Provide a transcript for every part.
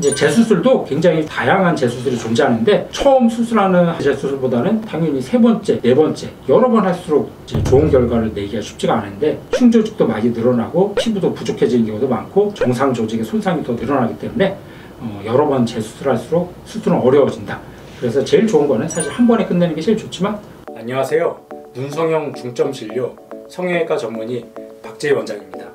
이제 재수술도 굉장히 다양한 재수술이 존재하는데 처음 수술하는 재수술보다는 당연히 세 번째, 네 번째 여러 번 할수록 이제 좋은 결과를 내기가 쉽지가 않은데 흉조직도 많이 늘어나고 피부도 부족해지는 경우도 많고 정상 조직의 손상이 더 늘어나기 때문에 여러 번 재수술할수록 수술은 어려워진다. 그래서 제일 좋은 거는 사실 한 번에 끝내는 게 제일 좋지만. 안녕하세요. 눈성형 중점 진료 성형외과 전문의 박재희 원장입니다.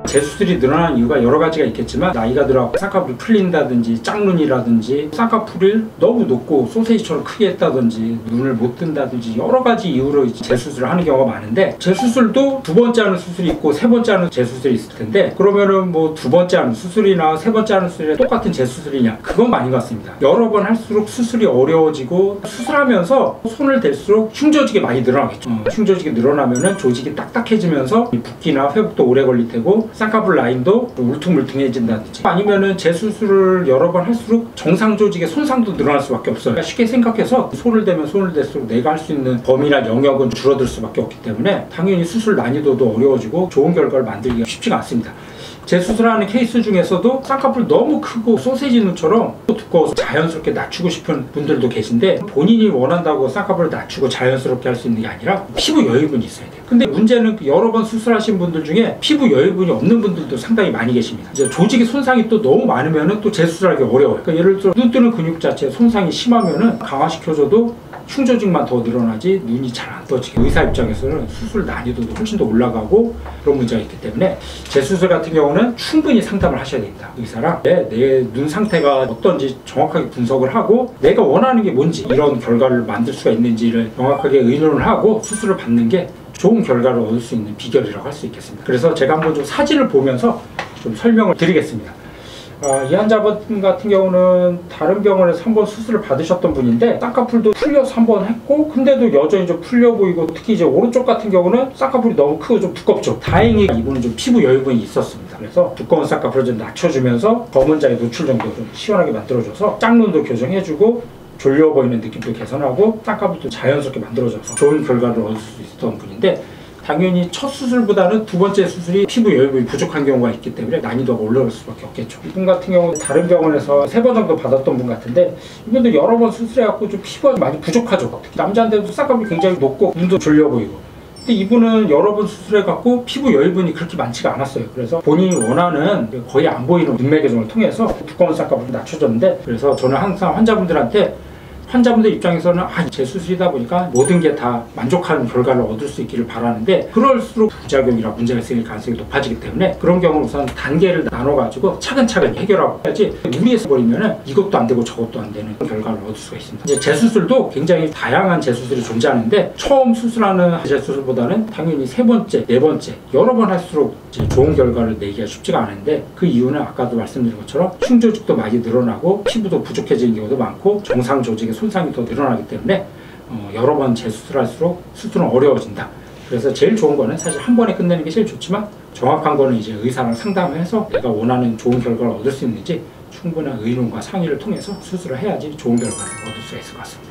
재수술이 늘어나는 이유가 여러 가지가 있겠지만 나이가 들어 쌍꺼풀이 풀린다든지 짝눈이라든지 쌍꺼풀을 너무 높고 소세지처럼 크게 했다든지 눈을 못 뜬다든지 여러 가지 이유로 재수술을 하는 경우가 많은데 재수술도 두 번째 하는 수술이 있고 세 번째 하는 재수술이 있을 텐데 그러면은 뭐 두 번째 하는 수술이나 세 번째 하는 수술이 똑같은 재수술이냐? 그건 아닌 것 같습니다. 여러 번 할수록 수술이 어려워지고 수술하면서 손을 댈수록 흉조직이 많이 늘어나겠죠. 흉조직이 늘어나면은 조직이 딱딱해지면서 붓기나 회복도 오래 걸릴 테고 쌍꺼풀 라인도 울퉁불퉁해진다든지 아니면은 재수술을 여러 번 할수록 정상 조직의 손상도 늘어날 수밖에 없어요. 그러니까 쉽게 생각해서 손을 대면 손을 댈수록 내가 할 수 있는 범위나 영역은 줄어들 수밖에 없기 때문에 당연히 수술 난이도도 어려워지고 좋은 결과를 만들기가 쉽지가 않습니다. 재수술하는 케이스 중에서도 쌍꺼풀 너무 크고 소세지 눈처럼 두꺼워서 자연스럽게 낮추고 싶은 분들도 계신데 본인이 원한다고 쌍꺼풀을 낮추고 자연스럽게 할 수 있는 게 아니라 피부 여유분이 있어야 돼요. 근데 문제는 여러 번 수술하신 분들 중에 피부 여유분이 없는 분들도 상당히 많이 계십니다. 이제 조직의 손상이 또 너무 많으면 또 재수술하기 어려워요. 그러니까 예를 들어 눈 뜨는 근육 자체 손상이 심하면은 강화시켜줘도 흉조직만 더 늘어나지 눈이 잘 안 떠지게 의사 입장에서는 수술 난이도도 훨씬 더 올라가고 그런 문제가 있기 때문에 재수술 같은 경우는 충분히 상담을 하셔야 됩니다. 의사랑 내 눈 상태가 어떤지 정확하게 분석을 하고 내가 원하는 게 뭔지 이런 결과를 만들 수가 있는지를 정확하게 의논을 하고 수술을 받는 게 좋은 결과를 얻을 수 있는 비결이라고 할 수 있겠습니다. 그래서 제가 한번 좀 사진을 보면서 좀 설명을 드리겠습니다. 이 환자분 같은 경우는 다른 병원에서 한번 수술을 받으셨던 분인데 쌍꺼풀도 풀려서 한번 했고 근데도 여전히 좀 풀려 보이고 특히 이제 오른쪽 같은 경우는 쌍꺼풀이 너무 크고 좀 두껍죠. 다행히 이분은 좀 피부 여유분이 있었습니다. 그래서 두꺼운 쌍꺼풀을 좀 낮춰주면서 검은자의 노출 정도 좀 시원하게 만들어줘서 짝눈도 교정해주고 졸려 보이는 느낌도 개선하고 쌍꺼풀도 자연스럽게 만들어줘서 좋은 결과를 얻을 수 있었던 분인데 당연히 첫 수술보다는 두 번째 수술이 피부 여유분이 부족한 경우가 있기 때문에 난이도가 올라갈 수밖에 없겠죠. 이분 같은 경우는 다른 병원에서 3번 정도 받았던 분 같은데 이분도 여러 번 수술해갖고 좀 피부가 많이 부족하죠. 특히 남자한테도 쌍꺼풀이 굉장히 높고 눈도 졸려 보이고 근데 이분은 여러 번 수술해갖고 피부 여유분이 그렇게 많지가 않았어요. 그래서 본인이 원하는 거의 안 보이는 눈매 교정을 통해서 두꺼운 쌍꺼풀을 낮춰줬는데 그래서 저는 항상 환자분들 입장에서는 재수술이다 보니까 모든 게 다 만족하는 결과를 얻을 수 있기를 바라는데 그럴수록 부작용이나 문제가 생길 가능성이 높아지기 때문에 그런 경우는 우선 단계를 나눠가지고 차근차근 해결하고 해야지 무리해서 버리면 이것도 안 되고 저것도 안 되는 결과를 얻을 수가 있습니다. 이제 재수술도 굉장히 다양한 재수술이 존재하는데 처음 수술하는 재수술보다는 당연히 세 번째, 네 번째 여러 번 할수록 이제 좋은 결과를 내기가 쉽지가 않은데 그 이유는 아까도 말씀드린 것처럼 흉조직도 많이 늘어나고 피부도 부족해지는 경우도 많고 정상 조직의 손상이 더 늘어나기 때문에 여러 번 재수술할수록 수술은 어려워진다. 그래서 제일 좋은 거는 사실 한 번에 끝내는 게 제일 좋지만 정확한 거는 이제 의사랑 상담해서 내가 원하는 좋은 결과를 얻을 수 있는지 충분한 의논과 상의를 통해서 수술을 해야지 좋은 결과를 얻을 수 있을 것 같습니다.